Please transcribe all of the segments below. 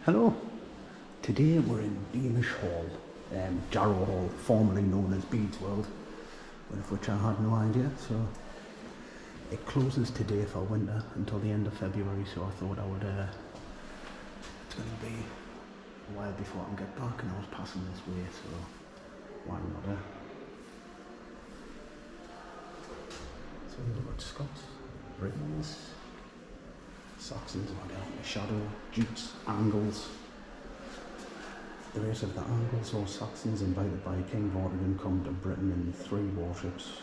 Hello. Today we're in Beamish Hall, Jarrow Hall, formerly known as Bede's World, but of which I had no idea. So it closes today for winter until the end of February. So I thought I would. It's going to be a while before I can get back, and I was passing this way, so why not? So we've got Scots, Britons, Saxons, Shadow, Jutes, Angles. The race of the Angles or Saxons, invited by King Vortigern, come to Britain in 3 warships,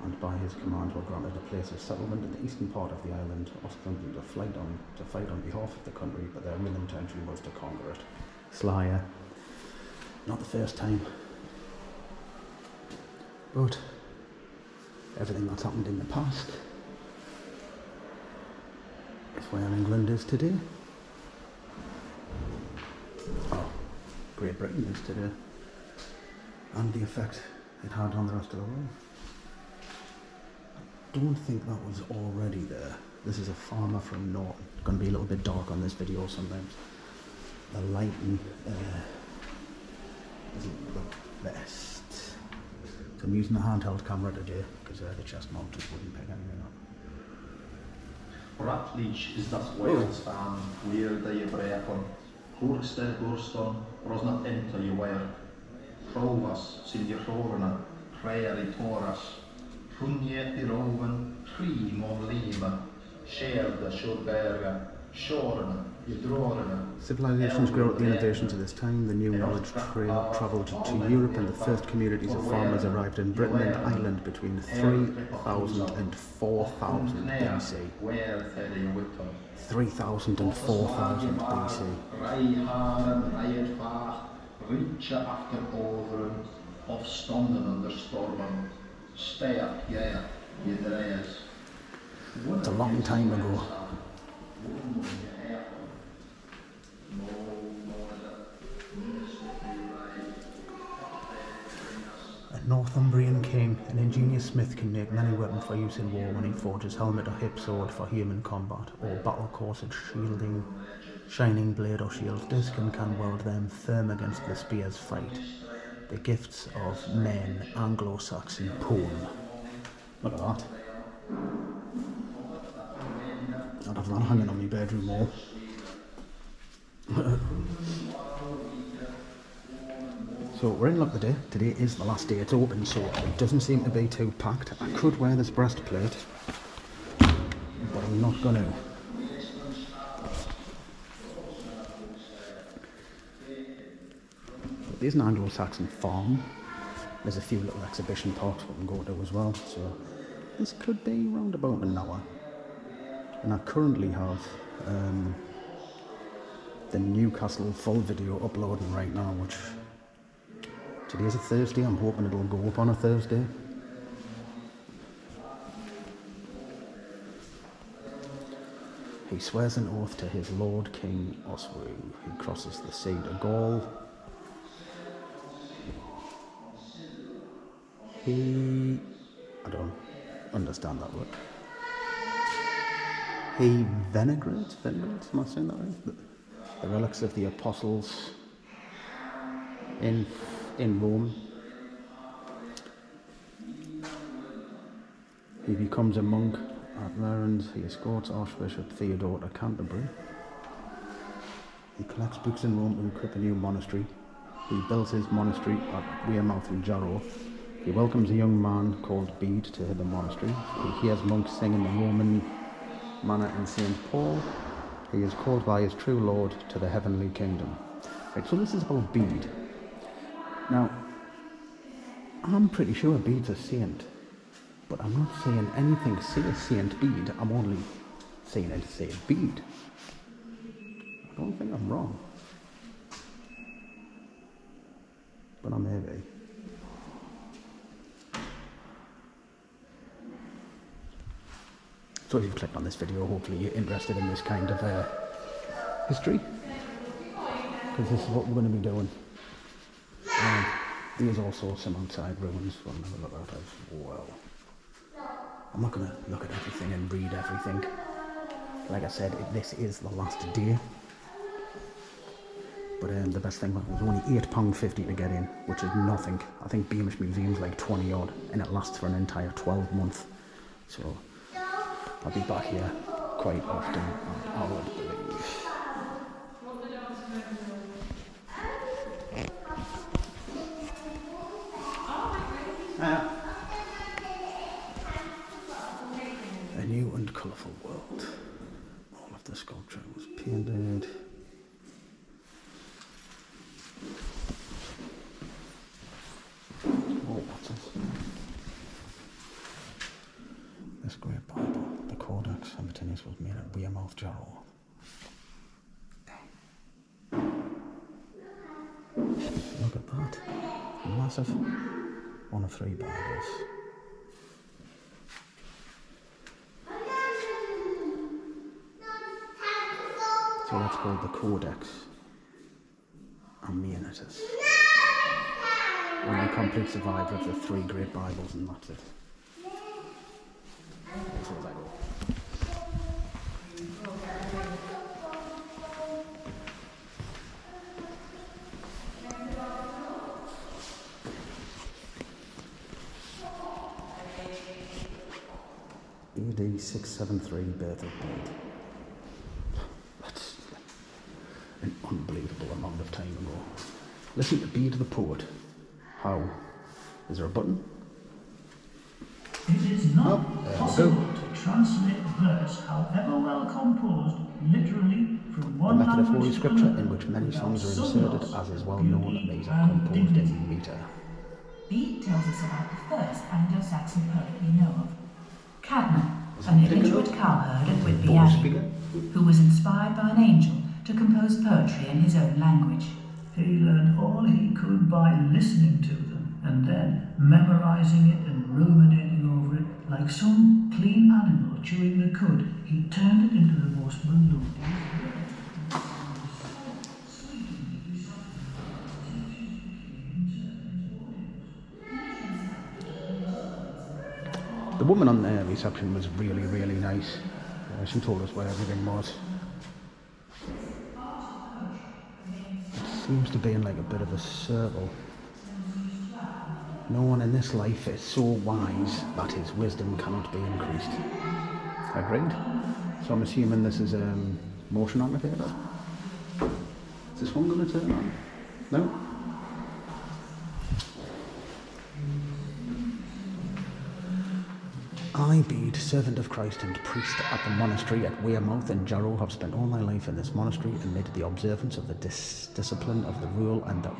and by his command were granted a place of settlement in the eastern part of the island, ostensibly to fight on behalf of the country, but their real intention was to conquer it. Slayer. Not the first time. But everything that's happened in the past is where England is today. Oh, Great Britain is today. And the effect it had on the rest of the world. I don't think that was already there. This is a farmer from Norton. It's going to be a little bit dark on this video sometimes. The lighting isn't the best. So I'm using a handheld camera today because the chest mounted wouldn't pick anything up. Ratlich is dat Wales weer dat je breken. Hoogste hoorstone, rosnat ento je weer. Rovas, sin je horna, praeri toras. Funje i roven, primo leven. Själda sjorberga, sjorna, je drorna. Civilizations grew out the innovations of this time. The new knowledge travelled to Europe, and the first communities of farmers arrived in Britain and Ireland between 3000 and 4000 BC. 3000 and 4000 BC. Rietje achteroveren of stonden onder stormen. Sterk, ja, je drees. It's a long time ago. A Northumbrian king, an ingenious smith, can make many weapons for use in war when he forges helmet or hip sword for human combat, or battle corsage shielding shining blade or shield disc, and can weld them firm against the spear's fight. The gifts of men, Anglo Saxon poem. Look at that. I'd have that hanging on my bedroom wall. So we're in luck today. Today is the last day it's open, so it doesn't seem to be too packed. I could wear this breastplate, but I'm not gonna. But there's an Anglo Saxon farm. There's a few little exhibition parks we can go to as well, so this could be round about an hour. And I currently have the Newcastle full video uploading right now, which today's a Thursday. I'm hoping it'll go up on a Thursday. He swears an oath to his Lord King Oswiu. He crosses the sea to Gaul. I don't understand that word. He venerates, am I saying that right? The relics of the apostles in Rome. He becomes a monk at Larens. He escorts Archbishop Theodore to Canterbury. He collects books in Rome to equip a new monastery. He builds his monastery at Wearmouth in Jarrow. He welcomes a young man called Bede to the monastery. He hears monks sing in the Roman manner in St. Paul. He is called by his true Lord to the heavenly kingdom. Right, so this is about Bede. Now, I'm pretty sure Bede's a saint, but I'm not saying anything say Saint Bede. I'm only saying it say Bede. I don't think I'm wrong, but I may be. So if you've clicked on this video, hopefully you're interested in this kind of history, because this is what we're going to be doing. There's also some outside ruins we'll have a look at as well. I'm not going to look at everything and read everything. Like I said, this is the last day. But the best thing was it was only £8.50 to get in, which is nothing. I think Bede Museum's like 20 odd, and it lasts for an entire 12 months. So I'll be back here quite often, I would believe. A new and colourful world. All of the sculpture was painted. Oh, what's this? This great Bible, the Codex Amitinus, was made at Wearmouth, Jarrow. Look at that. Massive. One of 3 Bibles. So that's called the Codex Amitinus. Only complete survivor of the 3 great Bibles, and that's it. As far as I go. AD 673, birth of Bede. That's an unbelievable amount of time ago. Listen to Bede the poet. How? Is there a button? It is not possible to translate verse, however well composed, literally from one The method of Holy language to Scripture another, in which many songs are without inserted, some as is loss well of known, beauty these are and composed dignity. in metre. Bede tells us about the first Anglo Saxon poet we know of, Cadman, Is an it picking illiterate up? cowherd at Whitby Voice Abbey, speaker? who was inspired by an angel to compose poetry in his own language. He learned all he could by listening to them, and then memorizing it and ruminating over it. Like some clean animal chewing the cud, he turned it into the most melodious word. The woman on the reception was really, really nice. She told us where everything was. It seems to be in like a bit of a circle. No one in this life is so wise that his wisdom cannot be increased. Agreed? So I'm assuming this is motion amplifier. Is this one going to turn on? No? I, Bede, servant of Christ and priest at the monastery at Wearmouth in Jarrow, have spent all my life in this monastery amid the observance of the discipline of the rule and the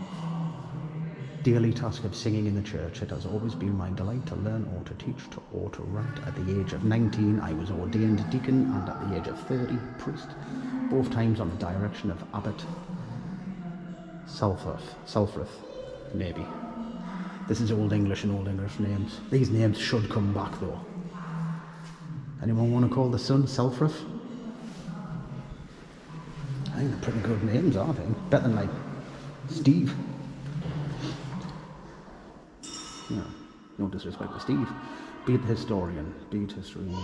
daily task of singing in the church. It has always been my delight to learn or to teach or to write. At the age of 19 I was ordained deacon, and at the age of 30 priest, both times on the direction of Abbot Selfrith, maybe. This is Old English and Old English names. These names should come back though. Anyone want to call the son Selfrith? I think they're pretty good names, I think. Better than like Steve. No disrespect to Steve. Bede the historian. Bede history museum.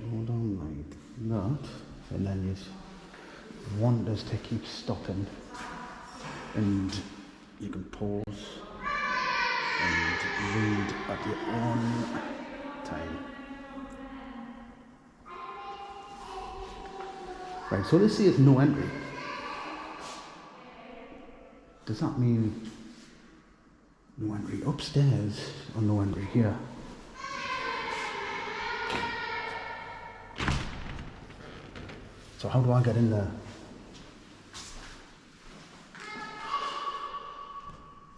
Hold on like that. And then you want us to keep stopping. And you can pause and read at your own time. Right, so this says no entry. Does that mean no entry upstairs or no entry here? So how do I get in there?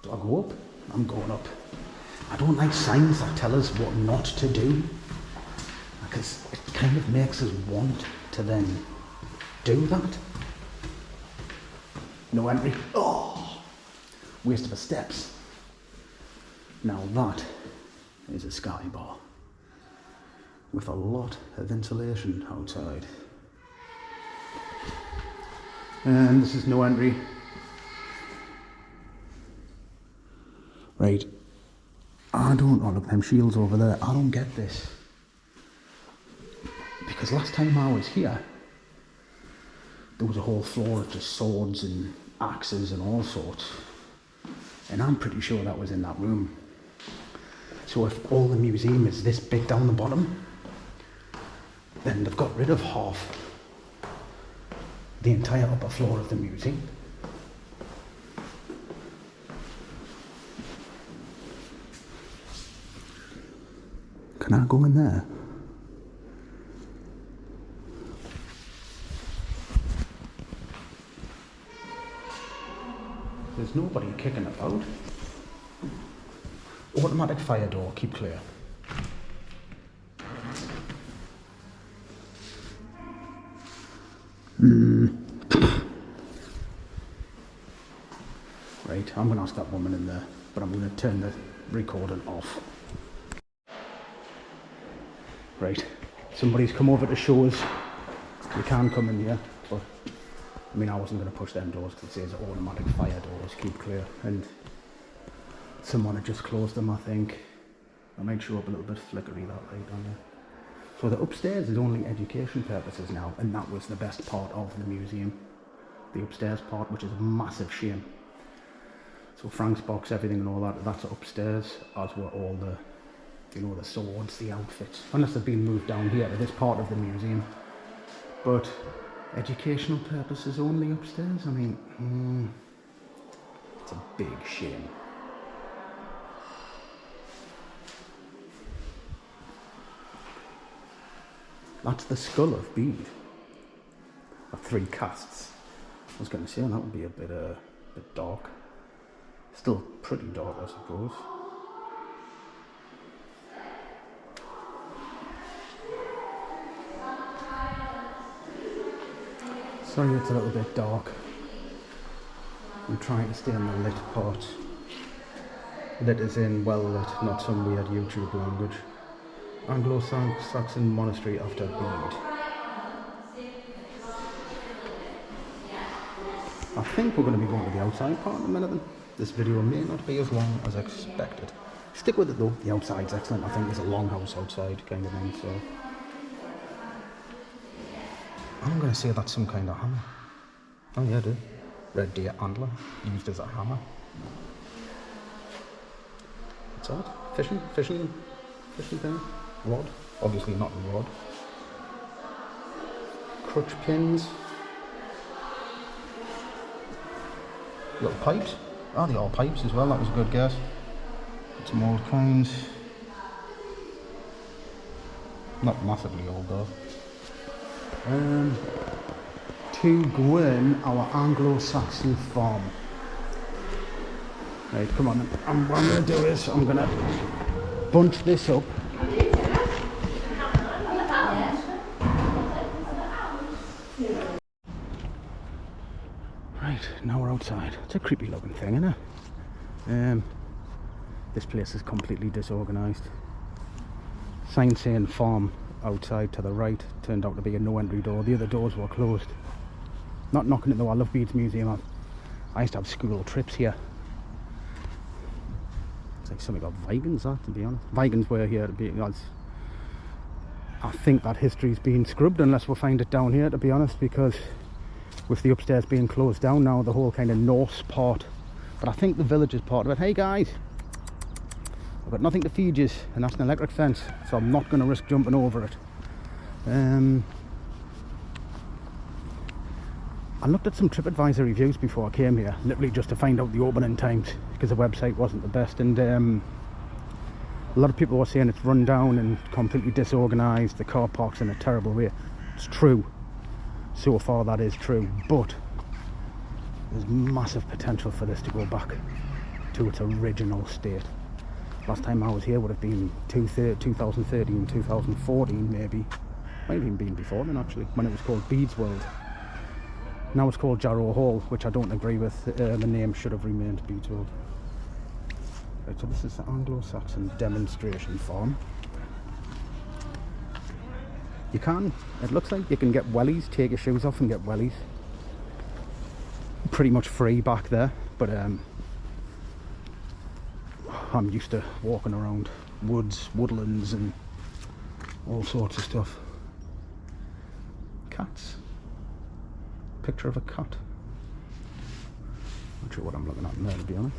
Do I go up? I'm going up. I don't like signs that tell us what not to do, because it kind of makes us want to then do that. No entry. Oh, waste of a steps. Now that is a sky bar with a lot of insulation outside. And this is no entry. Right. I don't, oh look, them shields over there. I don't get this. Because last time I was here, there was a whole floor of just swords and axes and all sorts. And I'm pretty sure that was in that room. So if all the museum is this big down the bottom, then they've got rid of half the entire upper floor of the museum. Can I go in there? There's nobody kicking about. Automatic fire door, keep clear. Right, I'm going to ask that woman in there, but I'm going to turn the recording off. Right, somebody's come over to show us you can come in here, but I mean, I wasn't going to push them doors because it says automatic fire doors, keep clear, and someone had just closed them, I think. That might show up a little bit flickery, that light on there. So the upstairs is only education purposes now, and that was the best part of the museum. The upstairs part, which is a massive shame. So Frank's box, everything and all that, that's upstairs, as were all the, you know, the swords, the outfits. Unless they've been moved down here to this part of the museum. But educational purposes only upstairs, I mean, it's a big shame. That's the skull of Bede. 3 casts. I was going to say that would be a bit dark. Still pretty dark, I suppose. Sorry it's a little bit dark. I'm trying to stay on the lit part. Lit is in well lit, not some weird YouTube language. Anglo Saxon monastery after Bede. I think we're going to be going to the outside part in a minute then. This video may not be as long as expected. Stick with it though, the outside's excellent. I think there's a longhouse outside kind of thing, so. I'm going to say that's some kind of hammer. Oh yeah, dude. Red deer antler, used as a hammer. What's that? Fishing thing? Rod? Obviously not a rod. Crutch pins. Little pipes. Oh, they are pipes as well, that was a good guess. Some old coins. Not massively old though. To go in our Anglo Saxon farm. Right, come on. What I'm going to do is I'm going to bunch this up. Right, now we're outside. It's a creepy looking thing, isn't it? This place is completely disorganised. Sign saying farm outside to the right turned out to be a no entry door. The other doors were closed. Not knocking it though, I love Bede Museum. I used to have school trips here. It's like something about Vikings, that, to be honest. Vikings were here to be honest. I think that history's been scrubbed unless we'll find it down here, to be honest, because with the upstairs being closed down now, the whole kind of Norse part, but I think the village is part of it. Hey guys, I've got nothing to feed you, and that's an electric fence, so I'm not going to risk jumping over it. I looked at some TripAdvisor reviews before I came here, literally just to find out the opening times, because the website wasn't the best, and a lot of people were saying it's run down and completely disorganised, the car park's in a terrible way. It's true. So far that is true, but there's massive potential for this to go back to its original state. Last time I was here would have been 2013, 2014 maybe. Might have even been before then actually, when it was called Bede's World. Now it's called Jarrow Hall, which I don't agree with. The name should have remained Bede's World. Right, so this is the Anglo Saxon demonstration farm. You can, it looks like you can get wellies, take your shoes off and get wellies. Pretty much free back there, but I'm used to walking around woods, woodlands and all sorts of stuff. Cats, picture of a cat. Not sure what I'm looking at in there, to be honest.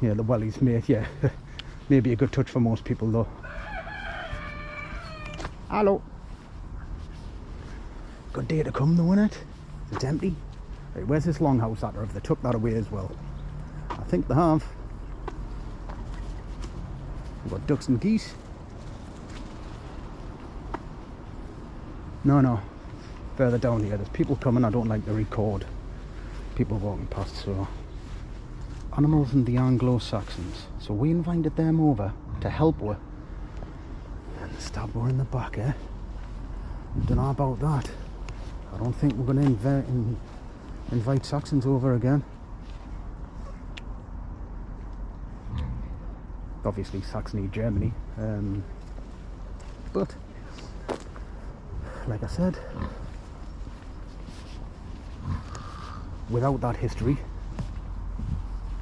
Yeah, the wellies made, yeah, maybe a good touch for most people though. Hello. Good day to come though, innit? It's empty. Right, where's this longhouse at, or have they took that away as well? I think they have. We've got ducks and geese. No, further down here there's people coming. I don't like to record people walking past. So animals and the Anglo Saxons, so we invited them over to help her, and they stabbed her in the back, eh? Don't know about that. I don't think we're going to invite Saxons over again. Obviously Saxony, Germany, but like I said, without that history,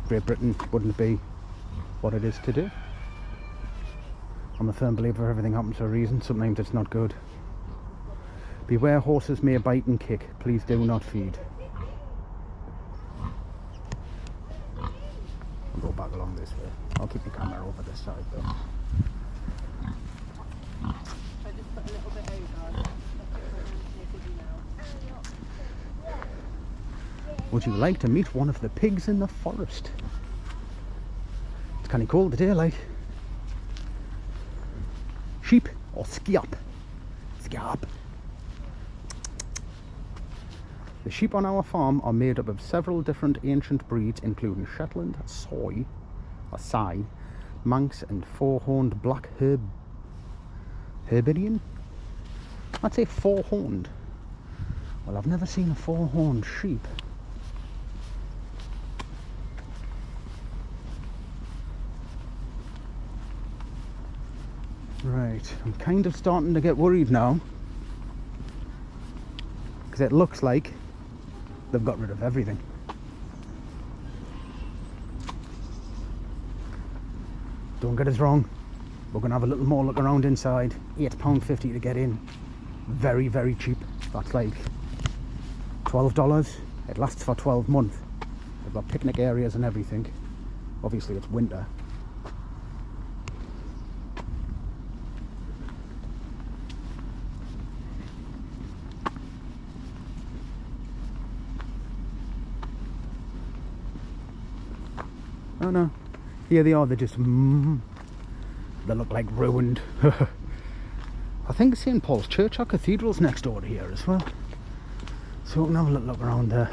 Great Britain wouldn't be what it is today. I'm a firm believer everything happens for a reason. Sometimes it's not good. Beware, horses may bite and kick. Please do not feed. I'll go back along this way. I'll keep the camera over this side though. I just put a little bit over. Would you like to meet one of the pigs in the forest? It's kind of cold today, like. Sheep or skiap? Skiap. The sheep on our farm are made up of several different ancient breeds, including Shetland, Soy, or Sai, Manx, and four-horned black Herbinian. I'd say four-horned. Well, I've never seen a four-horned sheep. Right, I'm kind of starting to get worried now, because it looks like they've got rid of everything. Don't get us wrong, we're going to have a little more look around inside. £8.50 to get in. Very, very cheap. That's like $12. It lasts for 12 months. They've got picnic areas and everything. Obviously it's winter. Oh no, here they are, they're just, they look like ruined. I think St. Paul's Church or Cathedral's next door to here as well. So we can have a little look around there.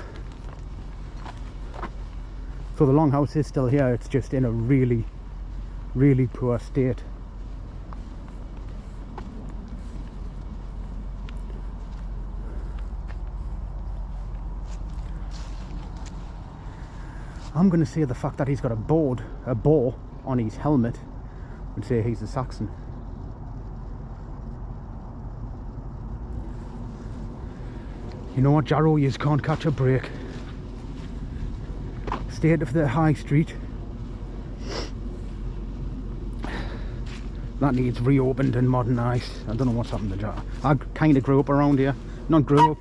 So the longhouse is still here, it's just in a really, really poor state. I'm going to say the fact that he's got a boar on his helmet would say he's a Saxon. You know what, Jarrow, you just can't catch a break. State of the high street. That needs reopened and modernised. I don't know what's happened to Jarrow. I kind of grew up around here. Not grew up.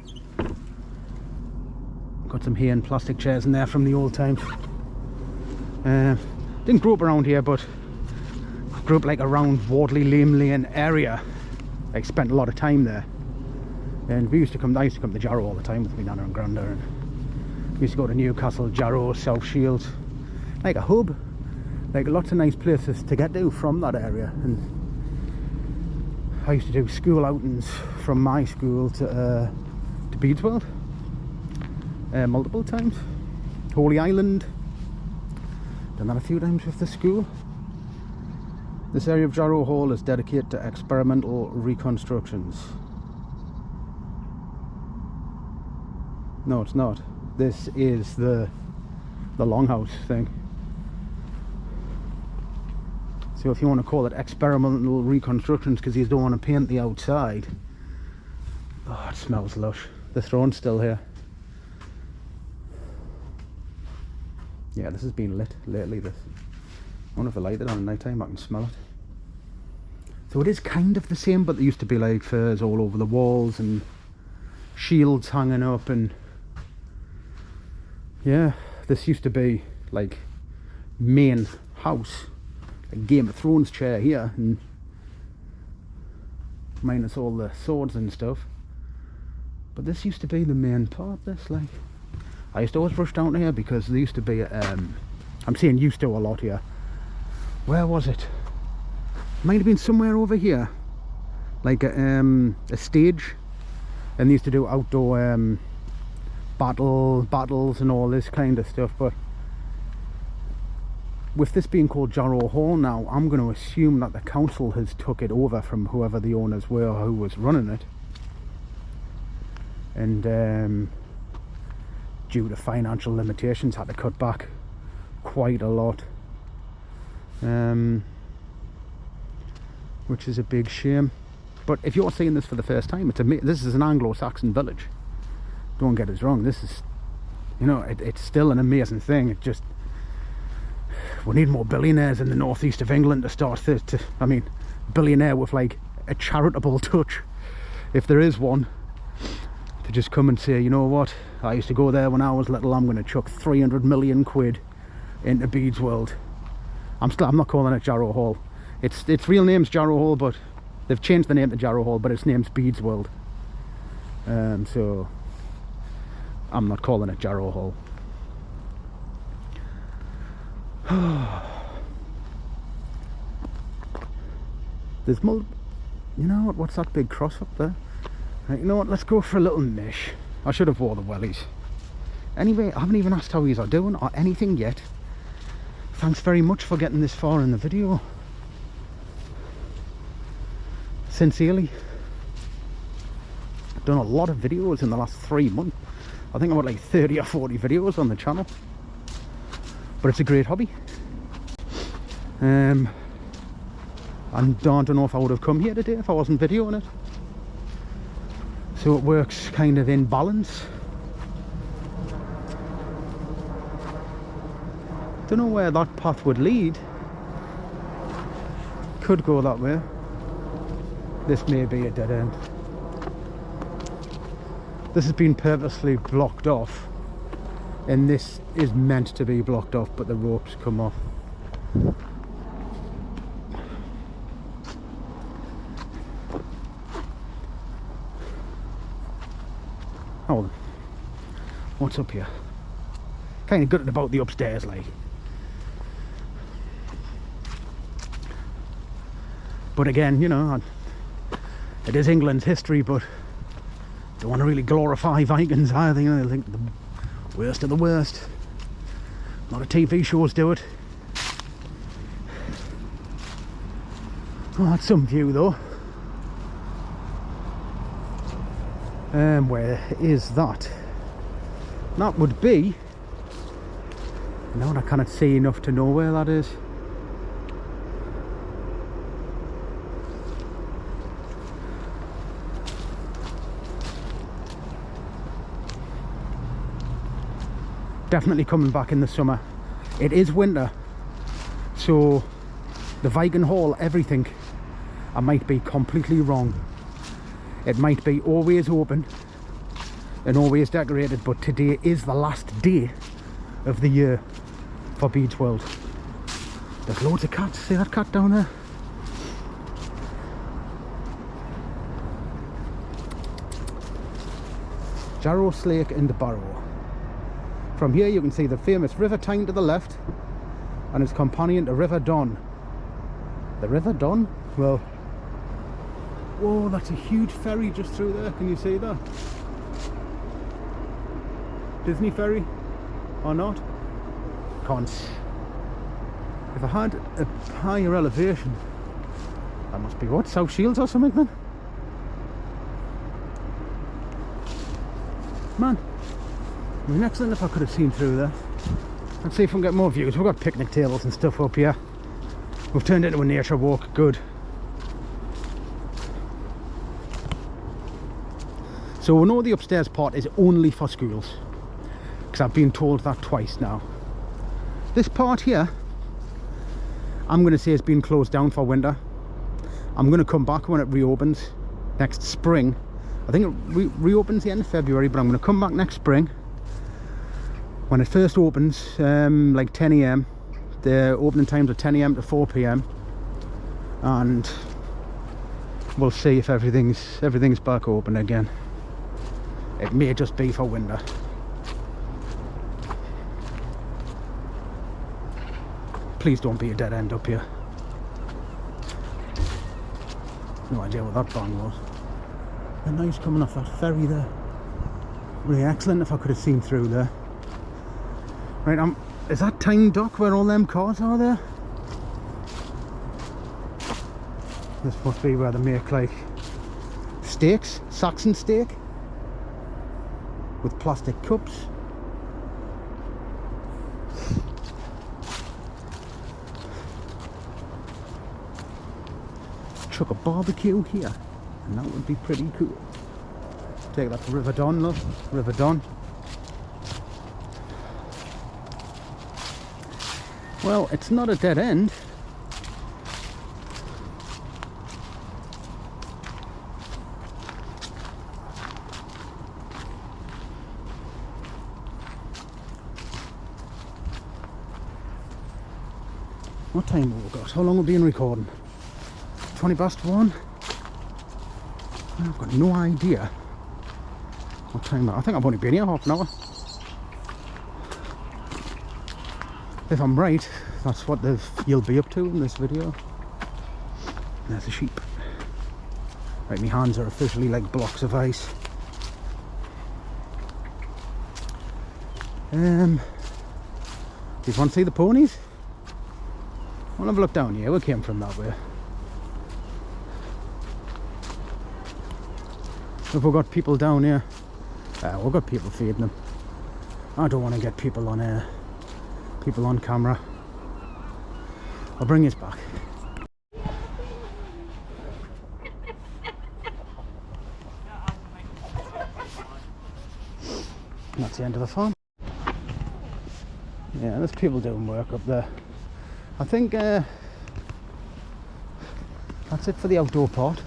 Got some hay and plastic chairs in there from the old times. Didn't grow up around here, but grew up like around Wardley, Lame Lane area. I spent a lot of time there, and I used to come to Jarrow all the time with my nana and granda, and we used to go to Newcastle, Jarrow, South Shields, like a hub, like lots of nice places to get to from that area. And I used to do school outings from my school to Bedesworld multiple times. Holy Island, done that a few times with the school. This area of Jarrow Hall is dedicated to experimental reconstructions. No, it's not. This is the longhouse thing. So if you want to call it experimental reconstructions because you don't want to paint the outside. Oh, it smells lush. The throne's still here. Yeah, this has been lit lately, this. I wonder if I light it on at night time, I can smell it. So it is kind of the same, but there used to be like furs all over the walls and shields hanging up, and yeah, this used to be like main house, a Game of Thrones chair here, and minus all the swords and stuff. But this used to be the main part. This, like, I used to always rush down here because there used to be I'm saying used to a lot here. Where was it? Might have been somewhere over here, like a stage, and they used to do outdoor battles and all this kind of stuff. But with this being called Jarrow Hall now, I'm going to assume that the council has took it over from whoever the owners were or who was running it, and due to financial limitations had to cut back quite a lot, which is a big shame. But if you're seeing this for the first time, this is an Anglo Saxon village, don't get us wrong. This is, you know, it's still an amazing thing. It just, we need more billionaires in the northeast of England to start I mean, billionaire with like a charitable touch, if there is one, to just come and say, you know what, I used to go there when I was little, I'm going to chuck 300 million quid into Bede's World. I'm not calling it Jarrow Hall. Its real name's Jarrow Hall, but they've changed the name to Jarrow Hall, but its name's Bede's World. So I'm not calling it Jarrow Hall. There's you know what? What's that big cross up there? Right, you know what? Let's go for a little mish. I should have wore the wellies. Anyway, I haven't even asked how he's doing or anything yet. Thanks very much for getting this far in the video. Sincerely. I've done a lot of videos in the last 3 months. I think I've got like 30 or 40 videos on the channel. But it's a great hobby. And I don't know if I would have come here today if I wasn't videoing it. So it works kind of in balance. Don't know where that path would lead. Could go that way. This may be a dead end. This has been purposely blocked off, and this is meant to be blocked off, but the ropes come off. Oh, what's up here? Kind of gutted about the upstairs, like. But again, you know, it is England's history, but don't want to really glorify Vikings either. You know, they think the worst of the worst. A lot of TV shows do it. Oh, that's some view though. Where is that? That would be... No, I cannot see enough to know where that is. Definitely coming back in the summer. It is winter, so the Viking Hall, everything, I might be completely wrong. It might be always open and always decorated, but today is the last day of the year for Bede's World. There's loads of cats. See that cat down there? Jarrow, Slake and Barrow. From here you can see the famous River Tyne to the left and its companion, the River Don. The River Don? Well, whoa, that's a huge ferry just through there. Can you see that? Disney ferry or not? Can't. If I had a higher elevation, that must be what, South Shields or something then? Man, I mean, excellent if I could have seen through there. Let's see if we can get more views. We've got picnic tables and stuff up here. We've turned it into a nature walk. Good. So we know the upstairs part is only for schools, because I've been told that twice now. This part here, I'm going to say has been closed down for winter. I'm going to come back when it reopens next spring I think it reopens the end of February, but I'm going to come back next spring when it first opens, like 10 AM. The opening times are 10 AM to 4 PM, and we'll see if everything's back open again. It may just be for winter. Please don't be a dead end up here. No idea what that bang was. The night's coming off that ferry there. Really excellent if I could have seen through there. Right, is that Tyne Dock where all them cars are there? This must be where they make like steaks, Saxon steak, with plastic cups. Chuck a barbecue here, and that would be pretty cool. Take that to River Don, love. River Don. Well, it's not a dead end. What time have we got? How long have we been recording? 20 past 1? I've got no idea what time. I think I've only been here half an hour. If I'm right, that's what you'll be up to in this video. There's a sheep. Right, my hands are officially like blocks of ice. Do you want to see the ponies? I'll have a look down here. We came from that way. Have we got people down here? We've got people feeding them. I don't want to get people on camera. I'll bring this back. And that's the end of the farm. Yeah, there's people doing work up there. I think that's it for the outdoor part.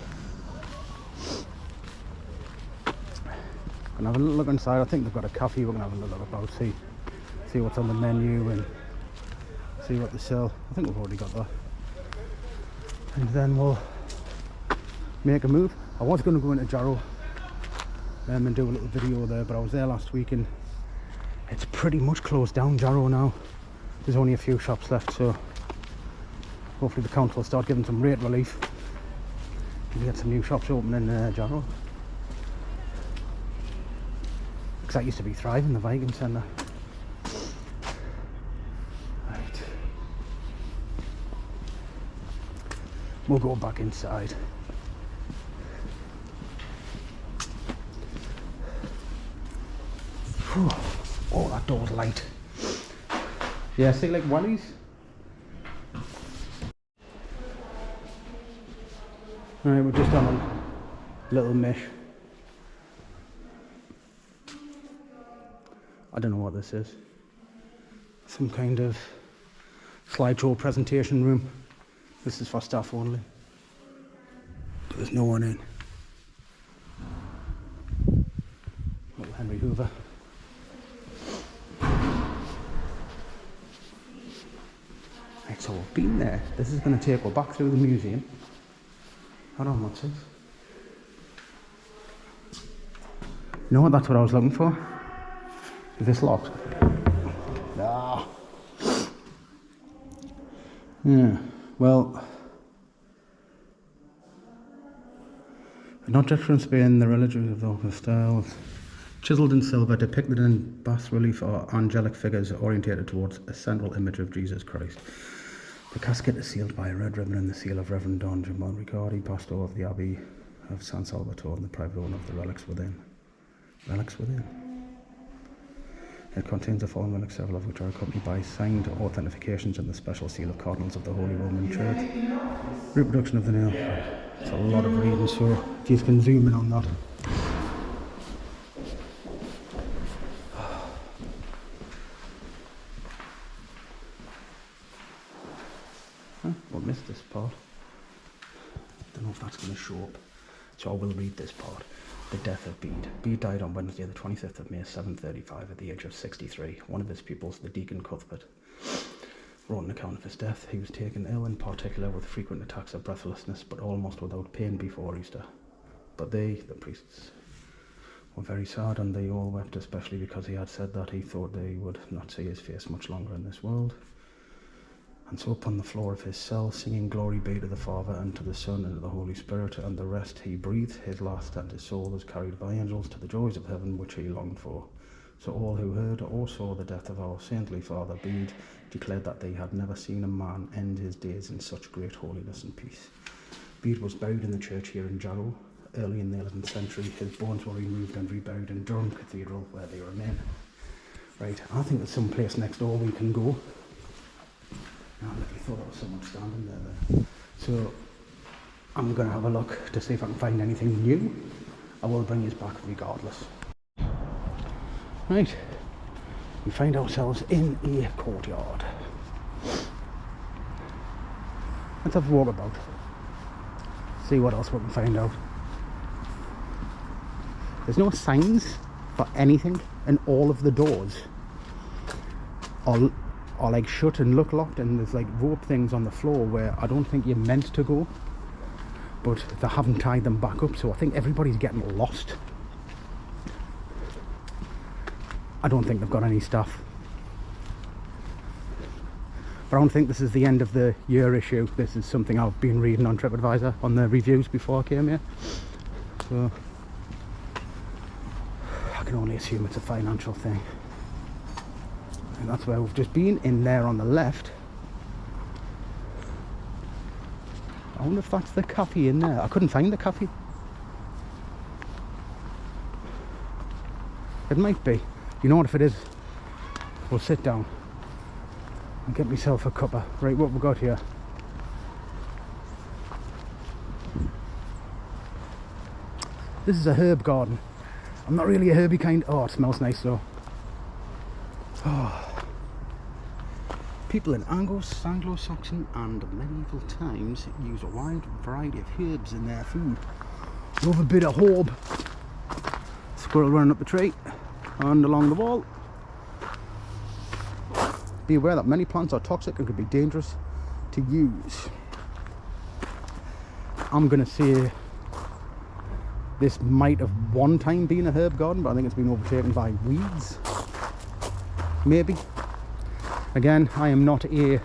Gonna have a little look inside. I think they've got a cafe. We're gonna have a little look about, see what's on the menu and see what they sell. I think we've already got that. And then we'll make a move. I was going to go into Jarrow and do a little video there, but I was there last week and it's pretty much closed down, Jarrow, now. There's only a few shops left, so hopefully the council will start giving some rate relief and get some new shops open in Jarrow. Because that used to be thriving, the Viking Centre. Right. We'll go back inside. Whew. Oh, that door's light. Yeah, see, like wellies. Alright, we're just on a little mish. I don't know what this is. Some kind of slideshow presentation room. This is for staff only. But there's no one in. Little Henry Hoover. Right, so we've been there. This is going to take us back through the museum. Hold on, what's this? You know what? That's what I was looking for. Is this locked? Ah. Yeah, well, an object from Spain, the religions of the styles, chiselled in silver, depicted in bas relief or angelic figures orientated towards a central image of Jesus Christ. The casket is sealed by a red ribbon and the seal of Reverend Don Giamon Riccardi, pastor of the Abbey of San Salvatore, and the private owner of the relics within. Relics within. It contains the following relics, several of which are accompanied by signed authentications and the special seal of Cardinals of the Holy Roman Church. Reproduction of the nail. It's a lot of reading, so if you can zoom in on that. We'll miss this part. Don't know if that's going to show up, so I will read this part. The death of Bede. Bede died on Wednesday the 25th of May 735 at the age of 63. One of his pupils, the Deacon Cuthbert, wrote an account of his death. He was taken ill, in particular with frequent attacks of breathlessness, but almost without pain before Easter. But they, the priests, were very sad, and they all wept, especially because he had said that he thought they would not see his face much longer in this world. And so upon the floor of his cell, singing glory be to the Father, and to the Son, and to the Holy Spirit, and the rest, he breathed his last, and his soul was carried by angels to the joys of heaven, which he longed for. So all who heard or saw the death of our saintly father Bede declared that they had never seen a man end his days in such great holiness and peace. Bede was buried in the church here in Jarrow. Early in the 11th century, his bones were removed and reburied in Durham Cathedral, where they remain. Right, I think there's some place next door we can go. I literally thought there was someone standing there. So I'm going to have a look to see if I can find anything new. I will bring you back regardless. Right, we find ourselves in a courtyard. Let's have a walk about. See what else we can find out. There's no signs for anything, and all of the doors are like shut and look locked, and there's like rope things on the floor where I don't think you're meant to go, but they haven't tied them back up, so I think everybody's getting lost. I don't think they've got any staff, but I don't think this is the end of the year issue. This is something I've been reading on TripAdvisor on the reviews before I came here, so I can only assume it's a financial thing. And that's where we've just been, in there on the left. I wonder if that's the cafe in there. I couldn't find the cafe. It might be. You know what, if it is, we'll sit down and get myself a cuppa. Right, what we got here? This is a herb garden. I'm not really a herby kind. Oh, it smells nice though. Oh. People in Anglo Saxon and medieval times use a wide variety of herbs in their food. Love a bit of herb. Squirrel running up the tree and along the wall. Be aware that many plants are toxic and could be dangerous to use. I'm gonna say this might have one time been a herb garden, but I think it's been overtaken by weeds. Maybe. Again, I am not a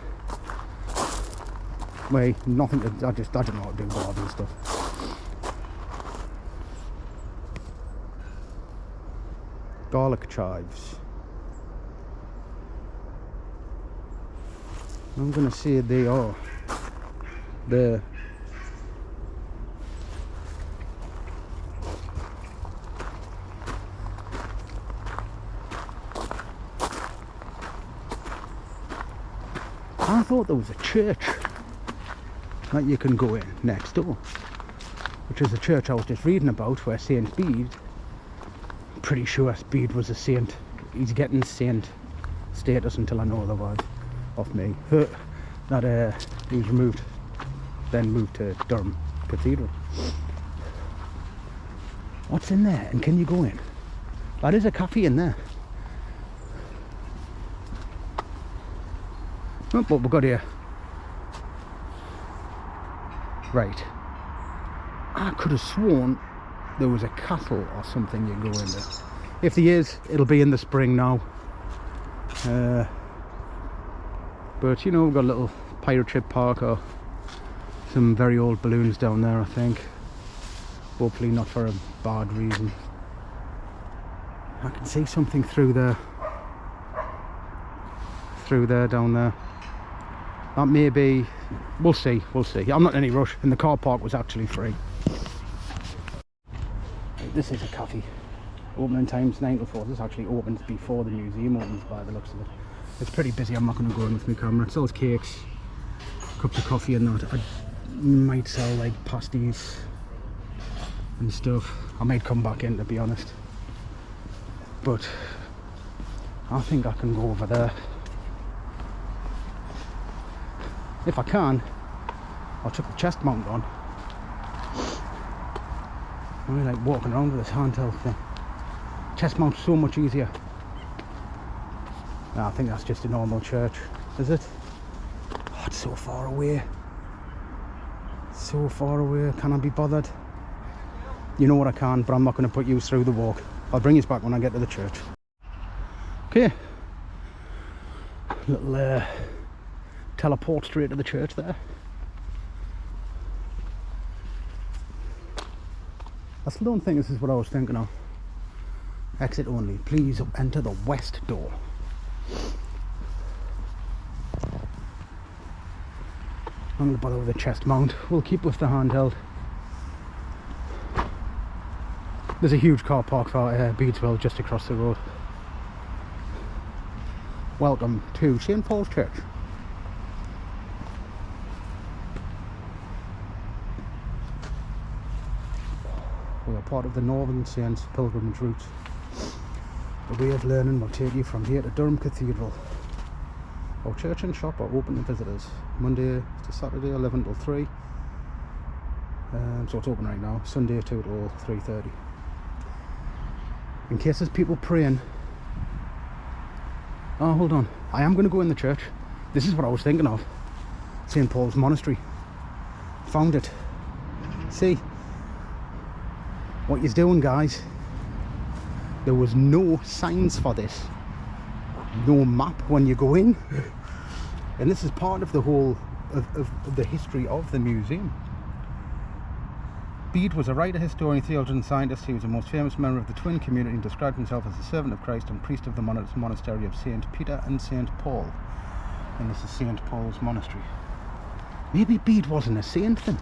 nothing to, I don't know how to do garden stuff. Garlic chives. I'm gonna say they are the I thought there was a church that you can go in next door, which is the church I was just reading about, where Saint Bede, I'm pretty sure Bede was a saint. He's getting saint status until I know otherwise of me. That he was removed, then moved to Durham Cathedral. What's in there, and can you go in? That is a cafe in there. Oh, what we've got here. Right. I could have sworn there was a castle or something you can go into. If there is, it'll be in the spring now. But you know, we've got a little pirate ship park or some very old balloons down there, I think. Hopefully not for a bad reason. I can see something through there. Down there. That may be, we'll see. I'm not in any rush, and the car park was actually free. This is a cafe. Opening times 9 to 4. This actually opens before the museum opens by the looks of it. It's pretty busy. I'm not going to go in with my camera. It sells cakes, cups of coffee and that. I might sell like pasties and stuff. I might come back in, to be honest. But I think I can go over there. If I can, I'll chuck the chest mount on I really like walking around with this handheld thing. Chest mount's so much easier. No, I think that's just a normal church, is it? Oh, it's so far away. So far away, can I be bothered? You know what I can, but I'm not going to put you through the walk. I'll bring you back when I get to the church. Okay. Little teleport straight to the church there. I still don't think this is what I was thinking of. Exit only. Please enter the west door. I'm going to bother with the chest mount. We'll keep with the handheld. There's a huge car park for Bedesville just across the road. Welcome to St. Paul's Church. We are part of the Northern Saints pilgrimage route. The way of learning will take you from here to Durham Cathedral. Our church and shop are open to visitors Monday to Saturday 11 till 3. So it's open right now. Sunday 2 till 3:30. In case there's people praying. Oh, hold on. I am going to go in the church. This is what I was thinking of. St. Paul's Monastery. Found it. See? What you're doing, guys. There was no signs for this. No map when you go in. And this is part of the whole of the history of the museum. Bede was a writer, historian, theologian, and scientist. He was the most famous member of the twin community and described himself as a servant of Christ and priest of the monastery of St. Peter and St. Paul. And this is St. Paul's Monastery. Maybe Bede wasn't a saint then.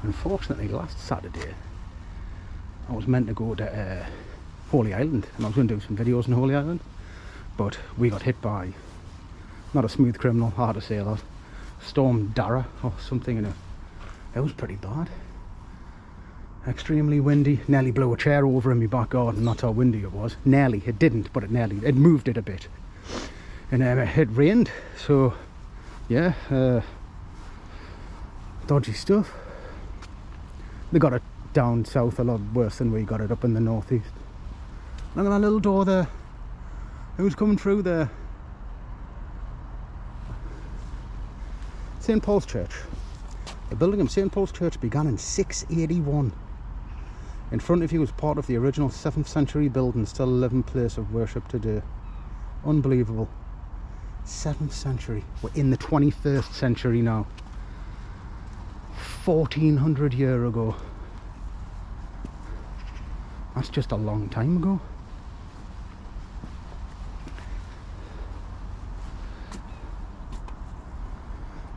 Unfortunately, last Saturday I was meant to go to Holy Island, and I was going to do some videos in Holy Island, but we got hit by, not a smooth criminal, hard to say that, Storm Jarrow or something, and it was pretty bad. Extremely windy, nearly blew a chair over in my back garden. That's how windy it was. Nearly, it didn't, but it moved it a bit. And it rained, so yeah, dodgy stuff. They got it down south a lot worse than we got it up in the northeast. Look at that little door there. Who's coming through there? St. Paul's Church. The building of St. Paul's Church began in 681. In front of you is part of the original 7th century building, still a living place of worship today. Unbelievable. 7th century. We're in the 21st century now. 1400 years ago. That's just a long time ago.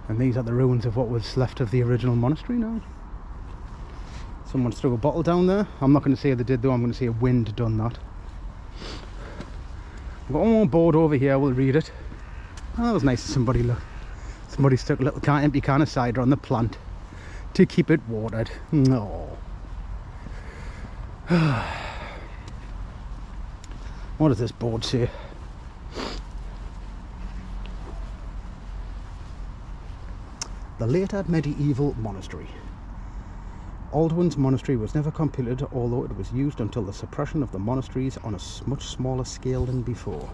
And these are the ruins of what was left of the original monastery now. Someone threw a bottle down there. I'm not going to say they did though, I'm going to say a wind done that. I've got one more board over here, we'll read it. Oh, that was nice of somebody, look. Somebody stuck a little empty can of cider on the plant to keep it watered. No. What does this board say? The later medieval monastery. Aldwin's monastery was never completed, although it was used until the suppression of the monasteries on a much smaller scale than before.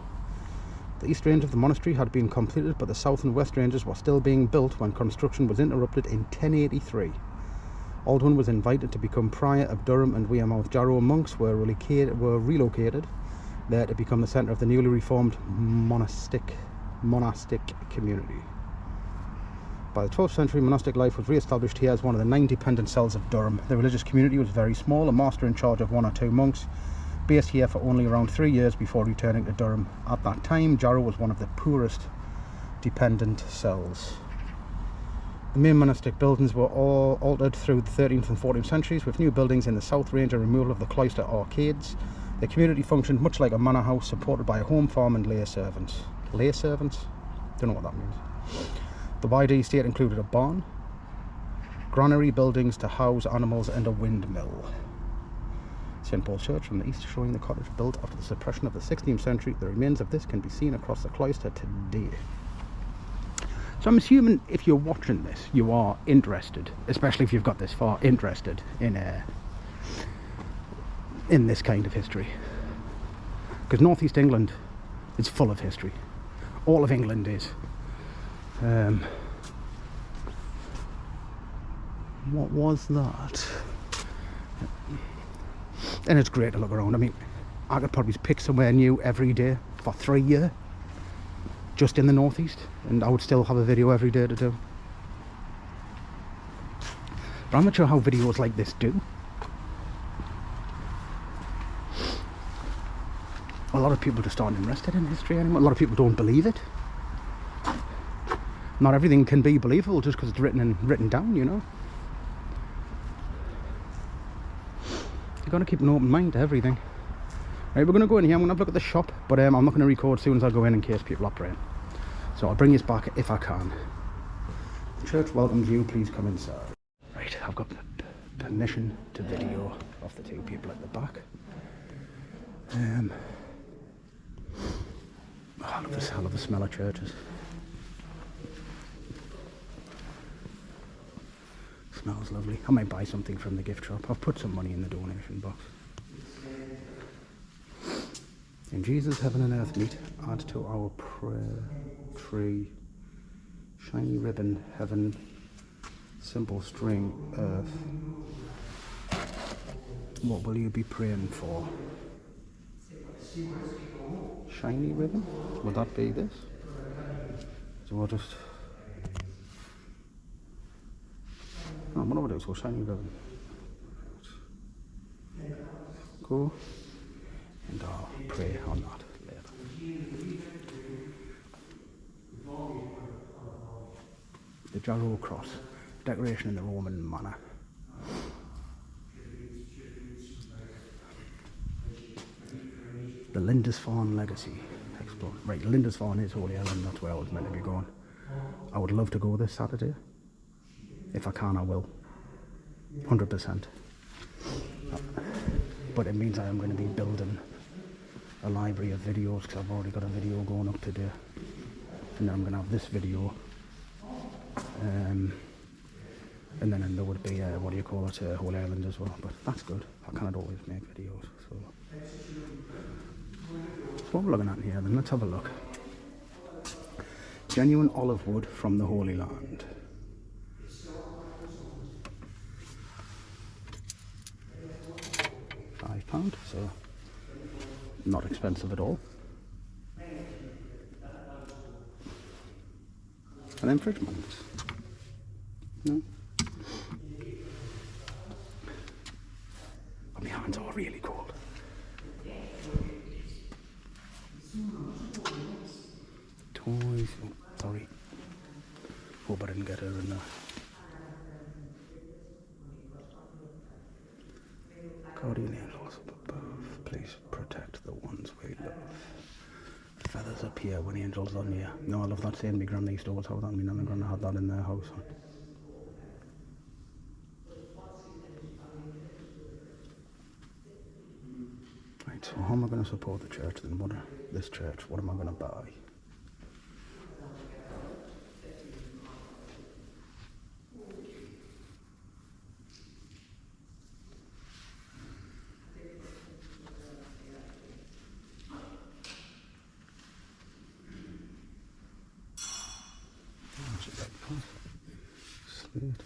The east range of the monastery had been completed, but the south and west ranges were still being built when construction was interrupted in 1083. Aldwin was invited to become prior of Durham, and Wearmouth Jarrow monks were relocated there to become the centre of the newly reformed monastic community. By the 12th century, monastic life was re-established here as one of the 9 dependent cells of Durham. The religious community was very small, a master in charge of 1 or 2 monks, based here for only around 3 years before returning to Durham. At that time, Jarrow was one of the poorest dependent cells. The main monastic buildings were all altered through the 13th and 14th centuries, with new buildings in the south range and removal of the cloister arcades. The community functioned much like a manor house, supported by a home farm and lay servants. Lay servants? Don't know what that means. The wider estate included a barn, granary buildings to house animals, and a windmill. St. Paul's Church from the east, showing the cottage built after the suppression of the 16th century. The remains of this can be seen across the cloister today. So I'm assuming if you're watching this, you are interested, especially if you've got this far, interested in this kind of history. Because Northeast England is full of history. All of England is. What was that? And it's great to look around. I mean, I could probably pick somewhere new every day for 3 years, just in the Northeast, and I would still have a video every day to do. But I'm not sure how videos like this do. A lot of people just aren't interested in history anymore. A lot of people don't believe it. Not everything can be believable just because it's written down, you know. You've got to keep an open mind to everything. Right, we're going to go in here. I'm going to have a look at the shop, but I'm not going to record as soon as I go in case people are praying. So I'll bring you back if I can. The church welcomes you. Please come inside. Right, I've got permission to video of the two people at the back. I love the smell of churches. Smells lovely. I might buy something from the gift shop. I've put some money in the donation box. In Jesus, heaven and earth meet. Add to our prayer tree. Shiny ribbon, heaven. Simple string, earth. What will you be praying for? Shiny ribbon? Would that be this? So I'll just... Oh, what do I do? So shiny ribbon. Go. And I'll pray on that later. The Jarrow cross. Decoration in the Roman manner. The Lindisfarne legacy. Explore. Right, Lindisfarne is Holy Island, that's where I was meant to be going. I would love to go this Saturday. If I can, I will. 100%. But it means I am going to be building a library of videos because I've already got a video going up today. And then I'm going to have this video. And then there would be, what do you call it, Holy Island as well. But that's good. I cannot always make videos. So what we're looking at here then, let's have a look. Genuine olive wood from the Holy Land. £5, so not expensive at all. And then fridge magnets. No. But my hands are really cold. Toys. Oh, sorry. Hope I didn't get her in there. Guardian angels up above, please protect the ones we love. Feathers appear when angels are near. No, I love that saying. My granny used to always have that. My nan and granny had that in their house. Right, so how am I going to support the church then? This church, what am I going to buy? Slate.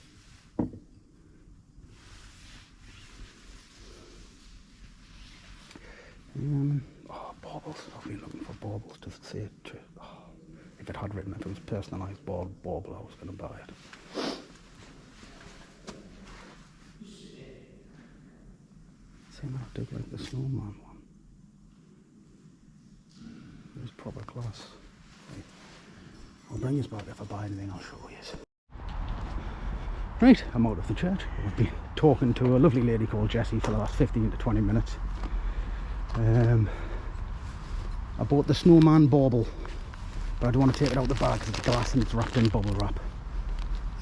Baubles. I've been looking for baubles to say it. If it had written, if it was personalised bauble, I was going to buy it. Same I did like the snowman one. It was proper class. Right. I'll bring you back if I buy anything, I'll show you. Right, I'm out of the church. I've been talking to a lovely lady called Jessie for the last 15 to 20 minutes. I bought the snowman bauble, but I don't want to take it out of the bag because it's glass and it's wrapped in bubble wrap.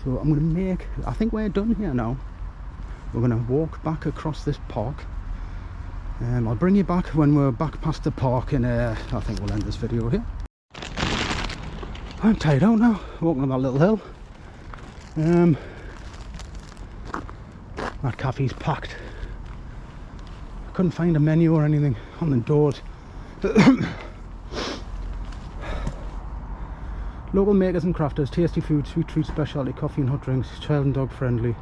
So I'm going to make, I think we're done here now. We're going to walk back across this park. I'll bring you back when we're back past the park, and I think we'll end this video here. I'm tired out now, walking on that little hill. That cafe's packed. I couldn't find a menu or anything on the doors. Local makers and crafters, tasty food, sweet treats, specialty coffee and hot drinks, child and dog friendly.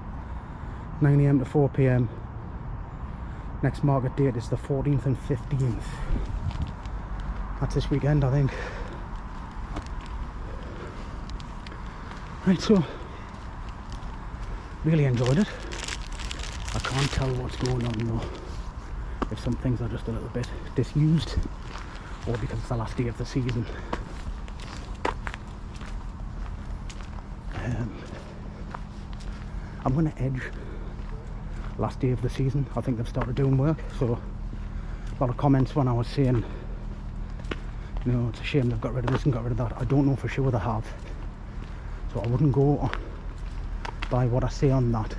9 AM to 4 PM. Next market date is the 14th and 15th. That's this weekend, I think. Right, so really enjoyed it. I can't tell what's going on though. If some things are just a little bit disused, or because it's the last day of the season. I'm going to edge last day of the season. I think they've started doing work, so a lot of comments when I was saying, you know, it's a shame they've got rid of this and got rid of that. I don't know for sure they have, so I wouldn't go by what I say on that.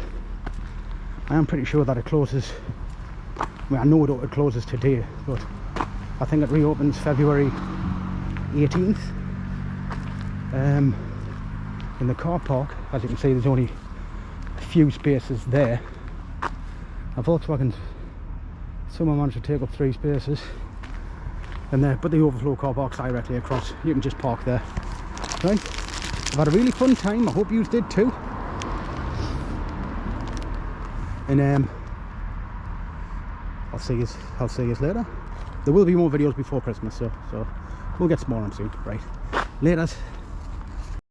I am pretty sure that it closes, I mean, I know it closes today, but I think it reopens February 18th. In the car park, as you can see, there's only a few spaces there. A Volkswagen, someone managed to take up 3 spaces in there, but the overflow car park's directly across. You can just park there. Right, I've had a really fun time. I hope you did too. And I'll see you later. There will be more videos before Christmas, so we'll get some more on soon. Right, laters.